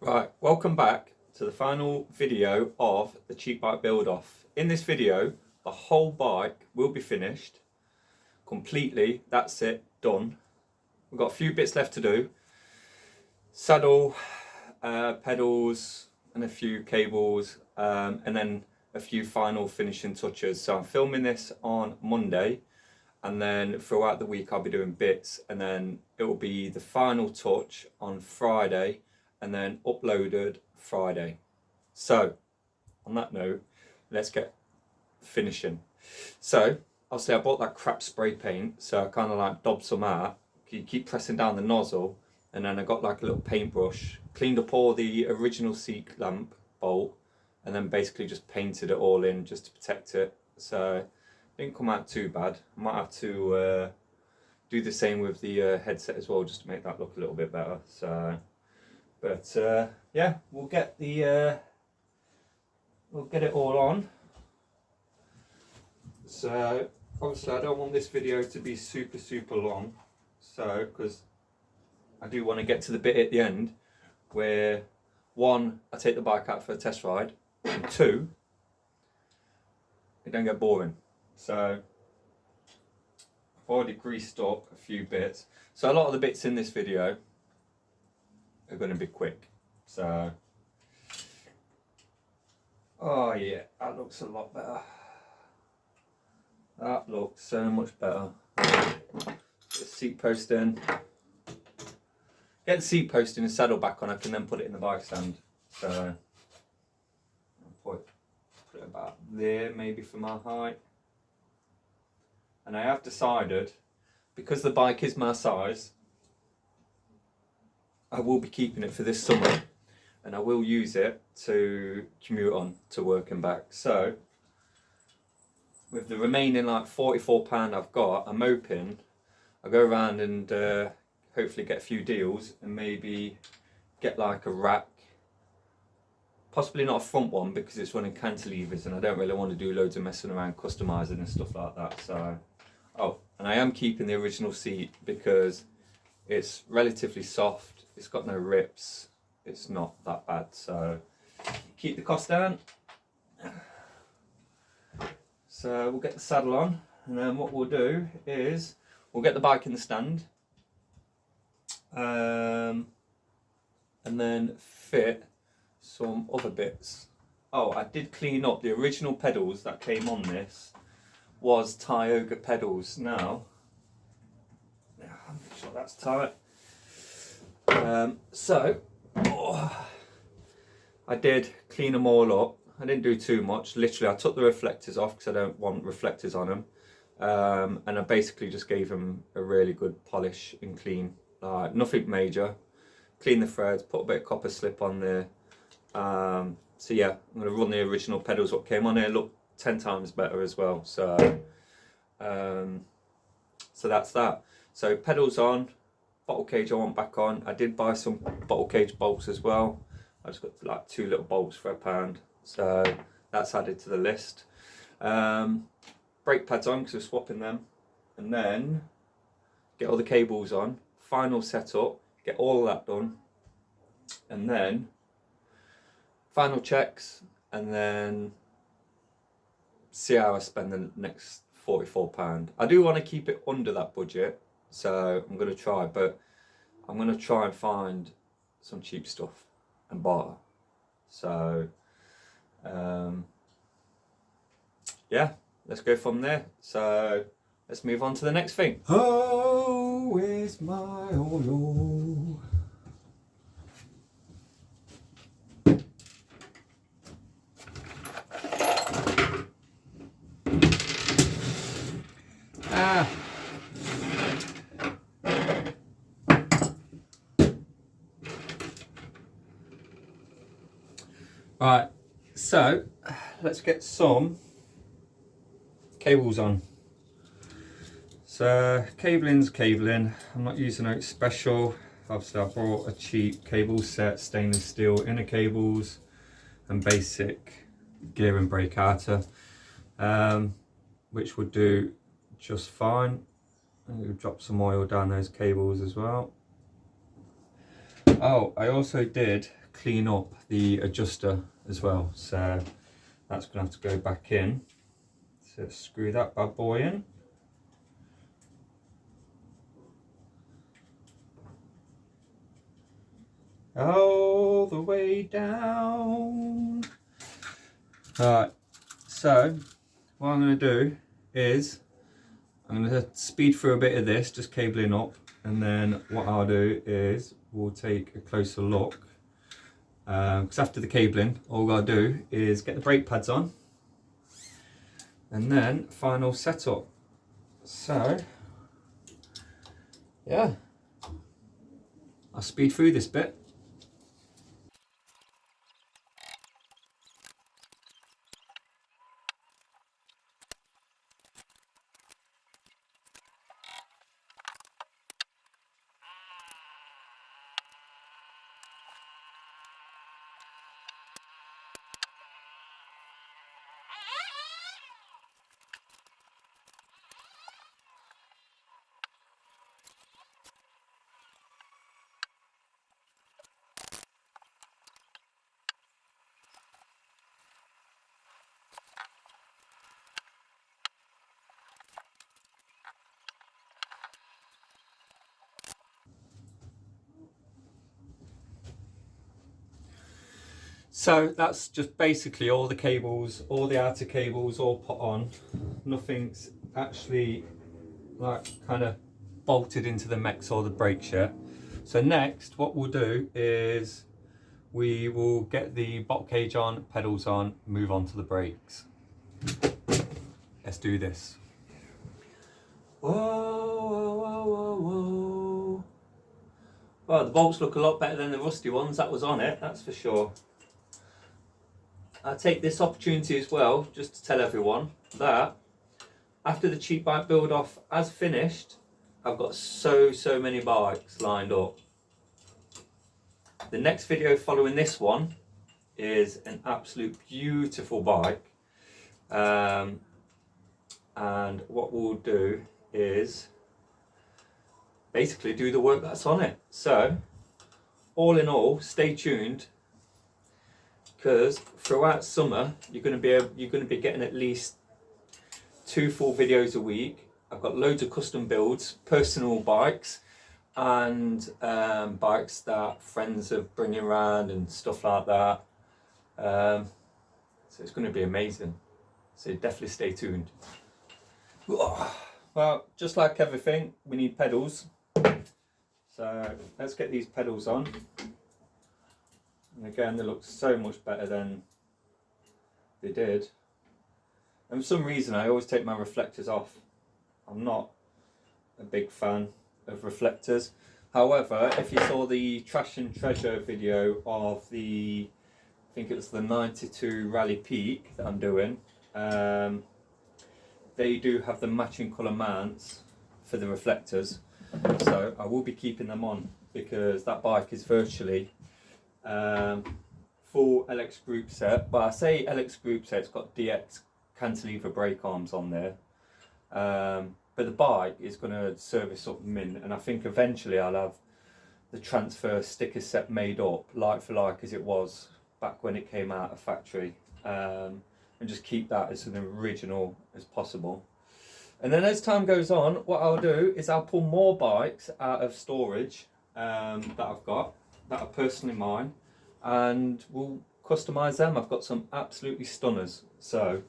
Right, welcome back to the final video of the cheap bike build off. In this video, the whole bike will be finished completely. That's it, done. We've got a few bits left to do. Saddle, pedals, and a few cables, and then a few final finishing touches. So I'm filming this on Monday, and then throughout the week I'll be doing bits, and then it will be the final touch on Friday, and then uploaded Friday. So on that note, let's get finishing. So obviously I bought that crap spray paint, so I kind of like daubed some out. You keep pressing down the nozzle, and then I got like a little paintbrush, cleaned up all the original seat lamp bolt, and then basically just painted it all in just to protect it. So it didn't come out too bad. I might have to do the same with the headset as well, just to make that look a little bit better. So but yeah, we'll get it all on. So obviously I don't want this video to be super long, so because I do want to get to the bit at the end where one, I take the bike out for a test ride, and two, it don't get boring. So I've already greased up a few bits, so a lot of the bits in this video are going to be quick. So oh yeah, that looks a lot better. That looks so much better. Get the seat post in. Get the seat post in and saddle back on. I can then put it in the bike stand. So I'll put it about there, maybe for my height. And I have decided, because the bike is my size, I will be keeping it for this summer, and I will use it to commute on to work and back. So with the remaining like £44 I've got, I'm hoping I'll go around and hopefully get a few deals and maybe get like a rack, possibly not a front one because it's running cantilevers and I don't really want to do loads of messing around customizing and stuff like that. So oh, and I am keeping the original seat because it's relatively soft, it's got no rips, it's not that bad, so keep the cost down. So we'll get the saddle on, and then what we'll do is we'll get the bike in the stand, and then fit some other bits. Oh, I did clean up the original pedals that came on this was Tioga pedals. Now I'm sure that's tight. So I did clean them all up. I didn't do too much. Literally I took the reflectors off because I don't want reflectors on them, and I basically just gave them a really good polish and clean, nothing major. Clean the threads, put a bit of copper slip on there. So yeah, I'm going to run the original pedals what came on here, look 10 times better as well. So so that's that. So pedals on, bottle cage I want back on. I did buy some bottle cage bolts as well. I just got like 2 little bolts for £1, so that's added to the list. Brake pads on because we're swapping them, and then get all the cables on, final setup, get all of that done, and then final checks, and then see how I spend the next £44. I do want to keep it under that budget, so I'm going to try, but I'm going to try and find some cheap stuff and barter. So yeah, let's go from there. So let's move on to the next thing. Oh, where's my oil? Right, so let's get some cables on. So cabling's cabling. I'm not using anything special. Obviously I brought a cheap cable set, stainless steel inner cables and basic gear and brake outer, which would do just fine. I'll drop some oil down those cables as well. Oh, I also did clean up the adjuster as well, so that's going to have to go back in. So screw that bad boy in. All the way down. Alright, so what I'm going to do is I'm going to speed through a bit of this, just cabling up, and then what I'll do is we'll take a closer look. Because after the cabling, all we've got to do is get the brake pads on, and then final setup. So, yeah, I'll speed through this bit. So that's just basically all the cables, all the outer cables all put on. Nothing's actually like kind of bolted into the mechs or the brakes yet. So next what we'll do is we will get the bot cage on, pedals on, move on to the brakes. Let's do this. Whoa, whoa, whoa, whoa, whoa. Well, the bolts look a lot better than the rusty ones that was on it, that's for sure. I'll take this opportunity as well just to tell everyone that after the cheap bike build off has finished, I've got so many bikes lined up. The next video following this one is an absolute beautiful bike, and what we'll do is basically do the work that's on it. So all in all, stay tuned, because throughout summer you're going to be getting at least 2 full videos a week. I've got loads of custom builds, personal bikes, and bikes that friends are bringing around and stuff like that. So it's going to be amazing. So definitely stay tuned. Well, just like everything, we need pedals. So let's get these pedals on. And again, they look so much better than they did. And for some reason, I always take my reflectors off. I'm not a big fan of reflectors. However, if you saw the Trash and Treasure video of the, I think it was the 92 Rally Peak that I'm doing, they do have the matching colour mounts for the reflectors. So I will be keeping them on because that bike is virtually full LX group set. But I say LX group set, it's got DX cantilever brake arms on there. But the bike is going to service up mint, and I think eventually I'll have the transfer sticker set made up like for like as it was back when it came out of factory, and just keep that as an original as possible. And then as time goes on, what I'll do is I'll pull more bikes out of storage that I've got, that are personally mine, and we'll customise them. I've got some absolutely stunners. So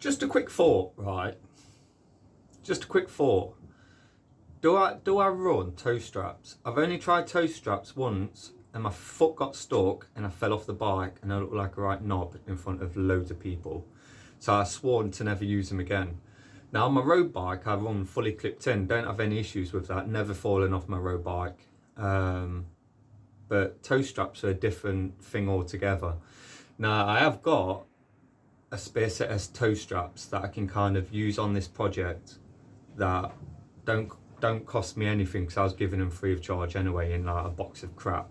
just a quick thought, right? Just a quick thought. Do I run toe straps? I've only tried toe straps once, and my foot got stuck and I fell off the bike and I looked like a right knob in front of loads of people. So I swore to never use them again. Now on my road bike, I run fully clipped in, don't have any issues with that, never fallen off my road bike. But toe straps are a different thing altogether. Now I have got a spare set of toe straps that I can kind of use on this project that don't cost me anything, because I was giving them free of charge anyway in like a box of crap.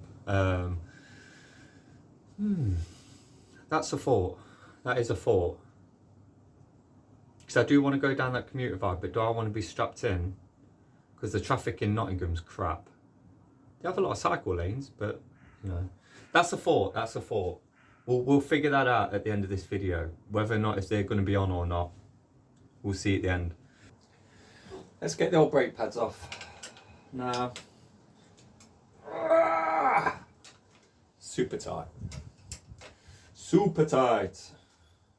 That's a thought. That is a thought. Because I do want to go down that commuter vibe, but do I want to be strapped in because the traffic in Nottingham's crap. They have a lot of cycle lanes, but you know, that's a thought. That's a thought. We'll figure that out at the end of this video, whether or not if they're going to be on or not. We'll see at the end. Let's get the old brake pads off now. Super tight. Super tight.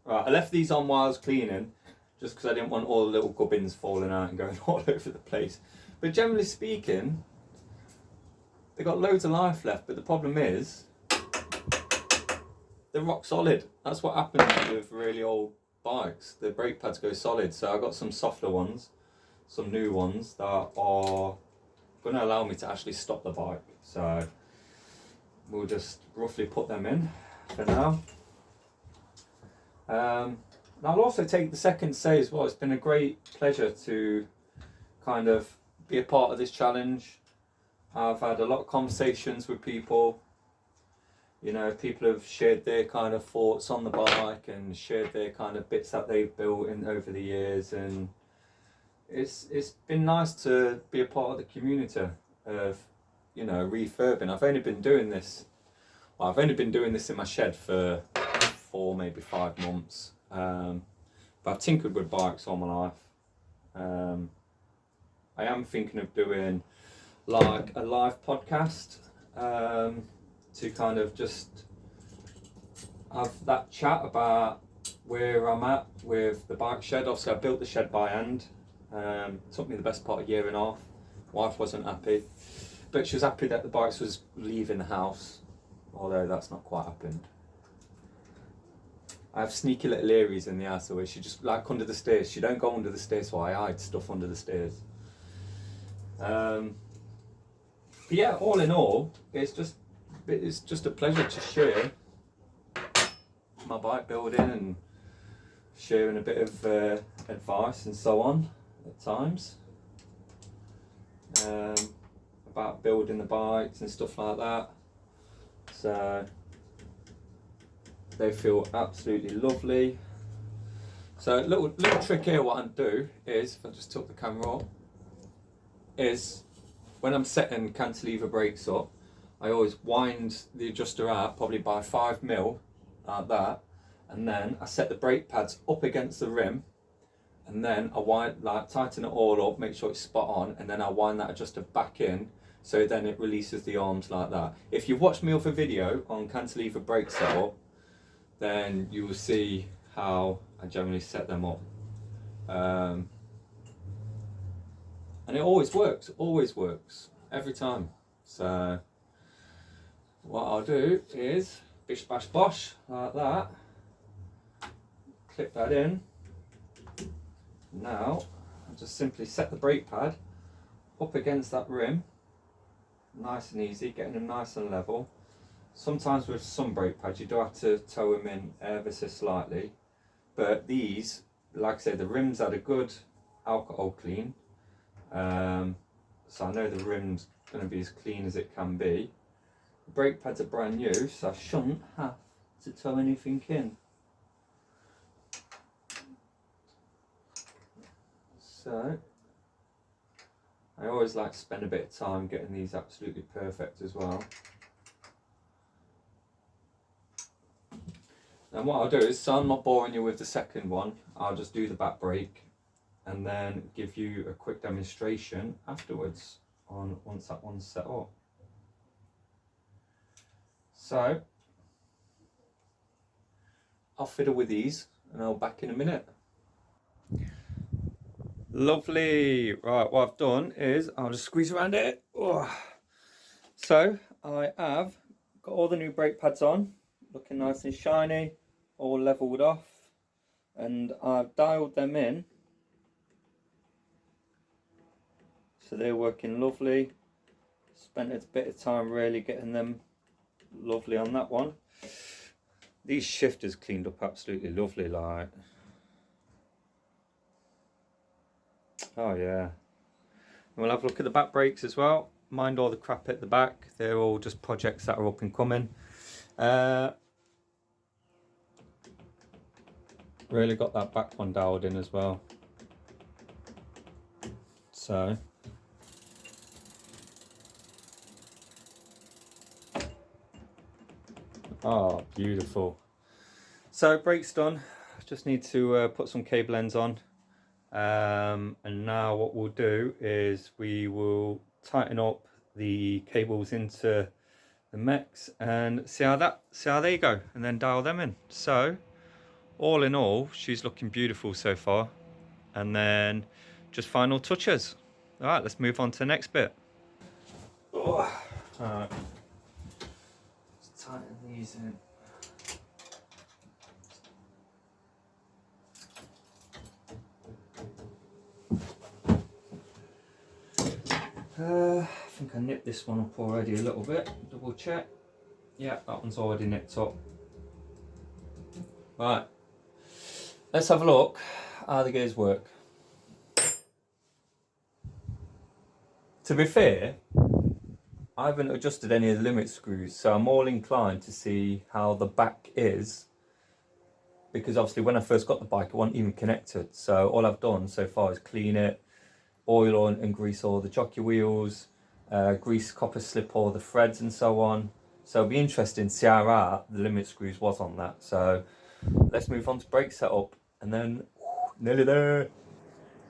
Right, I left these on while I was cleaning, just because I didn't want all the little gubbins falling out and going all over the place. But generally speaking, they've got loads of life left, but the problem is, they're rock solid. That's what happens with really old bikes. The brake pads go solid. So I've got some softer ones, some new ones that are going to allow me to actually stop the bike. So we'll just roughly put them in for now. I'll also take the second to say as well, it's been a great pleasure to kind of be a part of this challenge. I've had a lot of conversations with people. You know, people have shared their kind of thoughts on the bike and shared their kind of bits that they've built in over the years, and it's been nice to be a part of the community of, you know, refurbing. I've only been doing this in my shed for 4, maybe 5 months. But I've tinkered with bikes all my life. I am thinking of doing like a live podcast to kind of just have that chat about where I'm at with the bike shed. Obviously I built the shed by hand. Took me the best part of 1.5 years. Wife wasn't happy, but she was happy that the bikes was leaving the house, although that's not quite happened. I have sneaky little areas in the house where she just, like under the stairs, she don't go under the stairs, so I hide stuff under the stairs. But yeah, all in all, it's just a pleasure to share my bike building and sharing a bit of advice and so on at times about building the bikes and stuff like that. So they feel absolutely lovely. So little trick here, what I do is, if I just tilt the camera up, is when I'm setting cantilever brakes up, I always wind the adjuster out probably by 5mm like that, and then I set the brake pads up against the rim, and then I wind, like, tighten it all up, make sure it's spot on, and then I wind that adjuster back in, so then it releases the arms like that. If you've watched me off a video on cantilever brake setup, then you will see how I generally set them up. And it always works, every time. So what I'll do is bish bash bosh like that, clip that in. Now I'll just simply set the brake pad up against that rim, nice and easy, getting them nice and level. Sometimes with some brake pads you do have to toe them in ever so slightly, but these, like I said, the rims had a good alcohol clean, so I know the rim's going to be as clean as it can be. The brake pads are brand new, so I shouldn't have to toe anything in. So I always like to spend a bit of time getting these absolutely perfect as well. And what I'll do is, so I'm not boring you with the second one, I'll just do the back brake and then give you a quick demonstration afterwards on once that one's set up. So I'll fiddle with these and I'll back in a minute. Lovely. Right, what I've done is I'll just squeeze around it. Oh. So I have got all the new brake pads on, looking nice and shiny, all leveled off, and I've dialed them in so they're working lovely. Spent a bit of time really getting them lovely on that one. These shifters cleaned up absolutely lovely, like, oh yeah. And we'll have a look at the back brakes as well. Mind all the crap at the back, they're all just projects that are up and coming. Really got that back one dialed in as well. So Oh, beautiful. So brake's done. Just need to put some cable ends on. And now what we'll do is we will tighten up the cables into the mechs and see how they go, and then dial them in. So all in all, she's looking beautiful so far. And then just final touches. All right, let's move on to the next bit. Oh, all right. Let's tighten these in. I think I nipped this one up already a little bit. Double check. Yeah, that one's already nipped up. Right, let's have a look how the gears work. To be fair, I haven't adjusted any of the limit screws, so I'm all inclined to see how the back is, because obviously when I first got the bike it wasn't even connected, so all I've done so far is clean it, oil on and grease all the jockey wheels, grease copper slip all the threads and so on. So it'll be interesting to see how hard the limit screws was on that. So let's move on to brake setup, and then nearly there.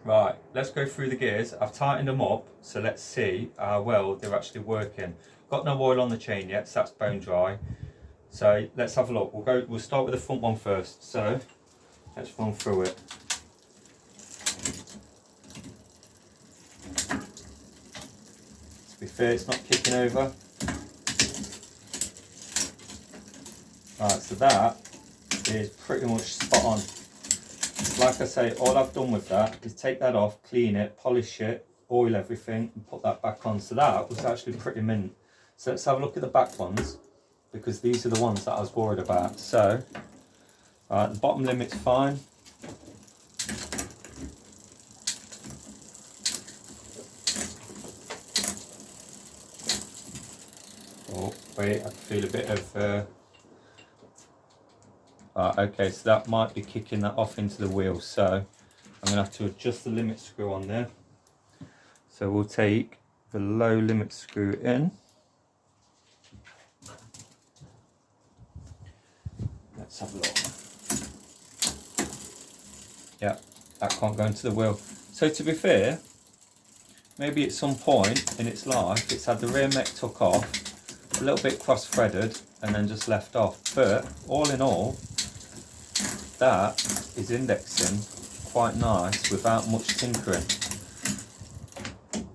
Right, let's go through the gears. I've tightened them up, so let's see how well they're actually working. Got no oil on the chain yet, so that's bone dry. So let's have a look. We'll start with the front one first. So let's run through it. To be fair, it's not kicking over. Right, so that is pretty much spot on. Like I say, all I've done with that is take that off, clean it, polish it, oil everything, and put that back on. So that was actually pretty mint. So let's have a look at the back ones, because these are the ones that I was worried about. So, the bottom limit's fine. Oh, wait, I can feel a bit of... okay, so that might be kicking that off into the wheel. So I'm going to have to adjust the limit screw on there. So we'll take the low limit screw in. Let's have a look. Yeah, that can't go into the wheel. So to be fair, maybe at some point in its life it's had the rear mech took off, a little bit cross threaded and then just left off. But all in all, that is indexing quite nice without much tinkering.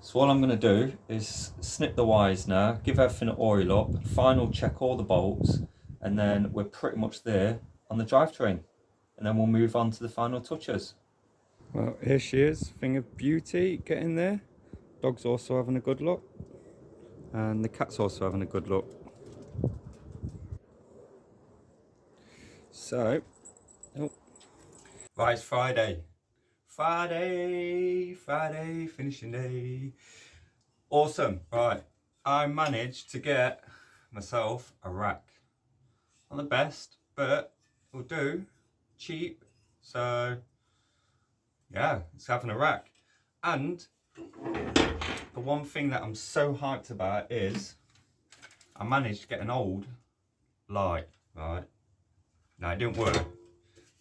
So all I'm going to do is snip the wires now, give everything an oil up, final check all the bolts, and then we're pretty much there on the drivetrain. And then we'll move on to the final touches. Well, here she is, thing of beauty, getting there. Dog's also having a good look. And the cat's also having a good look. So, oh. Right, it's Friday. Friday, finishing day. Awesome. Right, I managed to get myself a rack. Not the best, but will do. Cheap. So, yeah, it's having a rack. And the one thing that I'm so hyped about is I managed to get an old light, right? Now, it didn't work.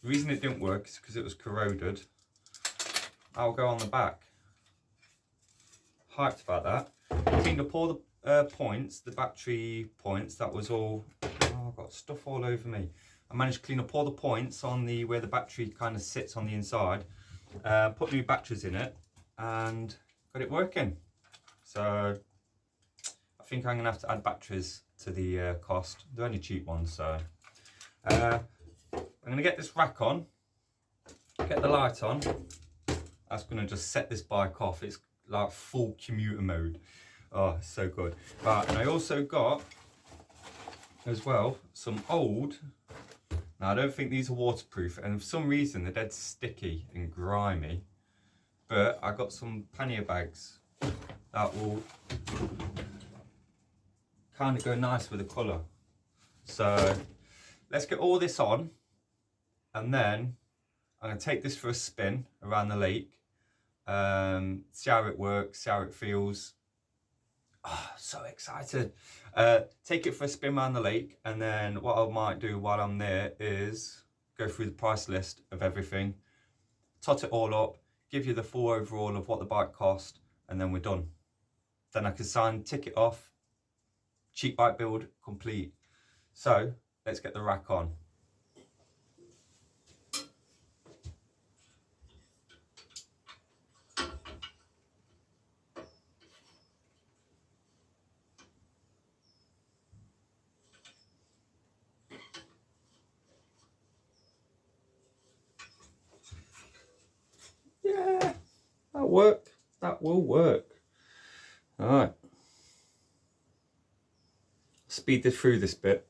The reason it didn't work is because it was corroded. I'll go on the back. Hyped about that. Cleaned up all the points, the battery points. That was all. Oh, I've got stuff all over me. I managed to clean up all the points on the where the battery kind of sits on the inside. Put new batteries in it and got it working. So I think I'm gonna have to add batteries to the cost. They're only cheap ones, so I'm gonna get this rack on, get the light on. That's gonna just set this bike off. It's like full commuter mode. Oh, so good. Right, and I also got as well some old. Now I don't think these are waterproof, and for some reason they're dead sticky and grimy. But I got some pannier bags that will kind of go nice with the colour. So let's get all this on, and then I'm going to take this for a spin around the lake, see how it works, see how it feels, Oh, so excited. Take it for a spin around the lake, and then what I might do while I'm there is go through the price list of everything, tot it all up, give you the full overall of what the bike cost, and then we're done. Then I can sign, tick it off, cheap bike build complete. So let's get the rack on. Yeah, that'll work. That will work. All right. Speed this through this bit.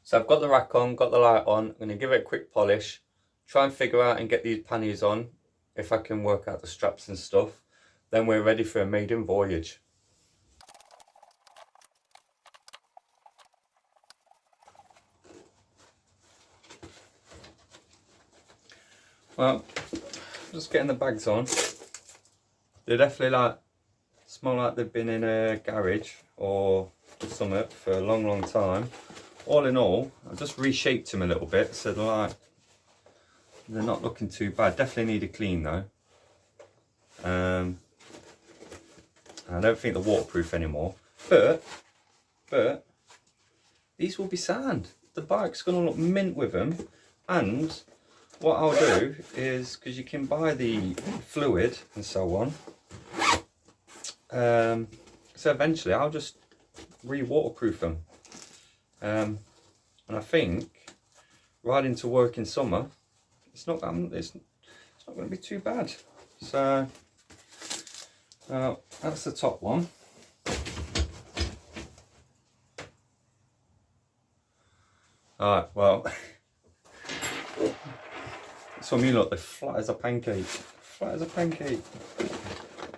So I've got the rack on, got the light on. I'm going to give it a quick polish, try and figure out and get these panniers on, if I can work out the straps and stuff. Then we're ready for a maiden voyage. Well, just getting the bags on. They definitely smell like they've been in a garage or something for a long time. All in all, I've just reshaped them a little bit, so they're not looking too bad. Definitely need a clean though. I don't think they're waterproof anymore, but these will be sound. The bike's gonna look mint with them. And what I'll do is, because you can buy the fluid and so on, so eventually I'll just re-waterproof them. And I think riding to work in summer, it's not going to be too bad. So that's the top one. All right, well, so you look, they're flat as a pancake. Flat as a pancake.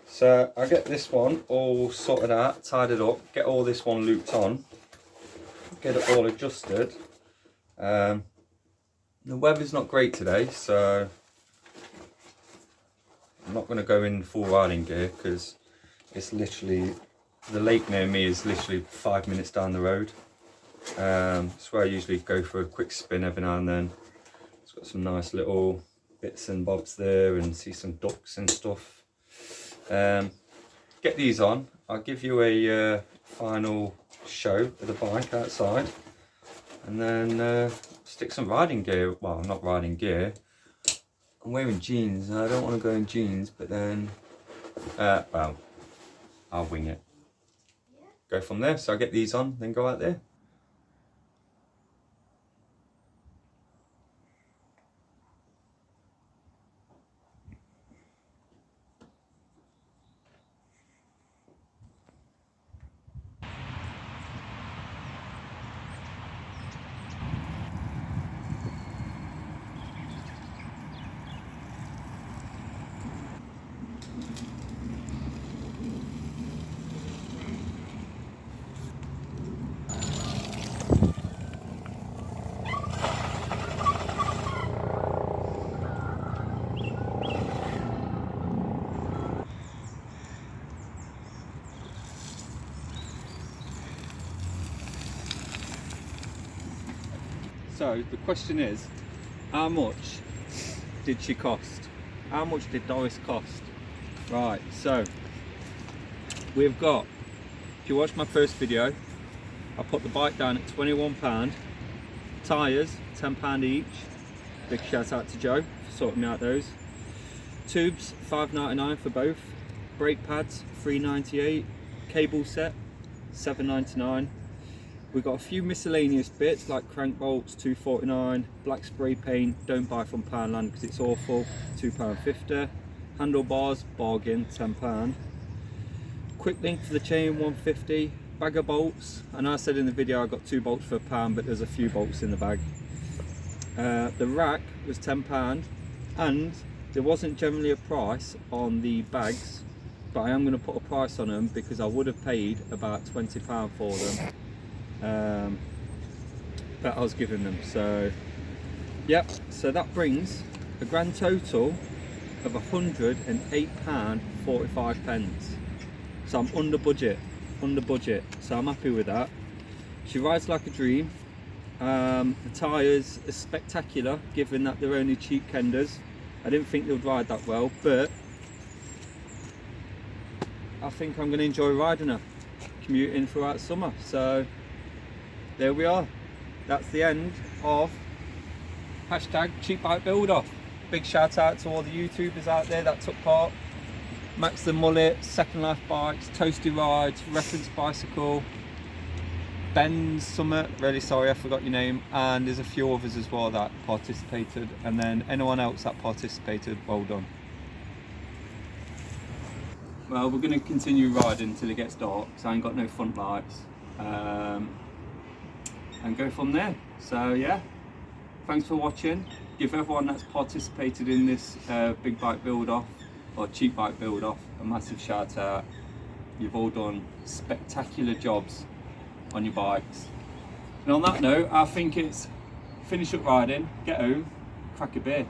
So I get this one all sorted out, tied it up, get all this one looped on, get it all adjusted. The weather's not great today, so I'm not going to go in full riding gear because it's literally, the lake near me is literally 5 minutes down the road. It's where I usually go for a quick spin every now and then. It's got some nice little bits and bobs there, and see some ducks and stuff. Get these on. I'll give you a final show of the bike outside, and then stick some riding gear. Well, not riding gear. I'm wearing jeans and I don't want to go in jeans, but then well, I'll wing it. Go from there. So I'll get these on, then go out there. So the question is, how much did she cost? How much did Doris cost? Right, so we've got, if you watched my first video, I put the bike down at £21, tyres £10 each, big shout out to Joe for sorting me out those, tubes £5.99 for both, brake pads £3.98, cable set £7.99. We've got a few miscellaneous bits like crank bolts, £2.49, black spray paint, don't buy from Poundland because it's awful, £2.50, handlebars, bargain, £10, quick link for the chain, £1.50, bag of bolts. I know I said in the video I got 2 bolts for £1, but there's a few bolts in the bag. The rack was £10, and there wasn't generally a price on the bags, but I am going to put a price on them because I would have paid about £20 for them that I was giving them. So yep, so that brings a grand total of £108.45. So I'm under budget, so I'm happy with that. She rides like a dream. The tyres are spectacular given that they're only cheap Kenders. I didn't think they'd ride that well, but I think I'm going to enjoy riding her, commuting throughout summer. So there we are. That's the end of hashtag cheap bike build off. Big shout out to all the YouTubers out there that took part. Max the Mullet, Second Life Bikes, Toasty Rides, Reference Bicycle, Ben's Summit, really sorry I forgot your name, and there's a few others as well that participated, and then anyone else that participated, well done. Well, we're going to continue riding until it gets dark because I ain't got no front lights, and go from there. So yeah, thanks for watching. Give everyone that's participated in this big bike build off or cheap bike build off a massive shout out. You've all done spectacular jobs on your bikes. And on that note, I think it's finish up riding, get home, crack a beer.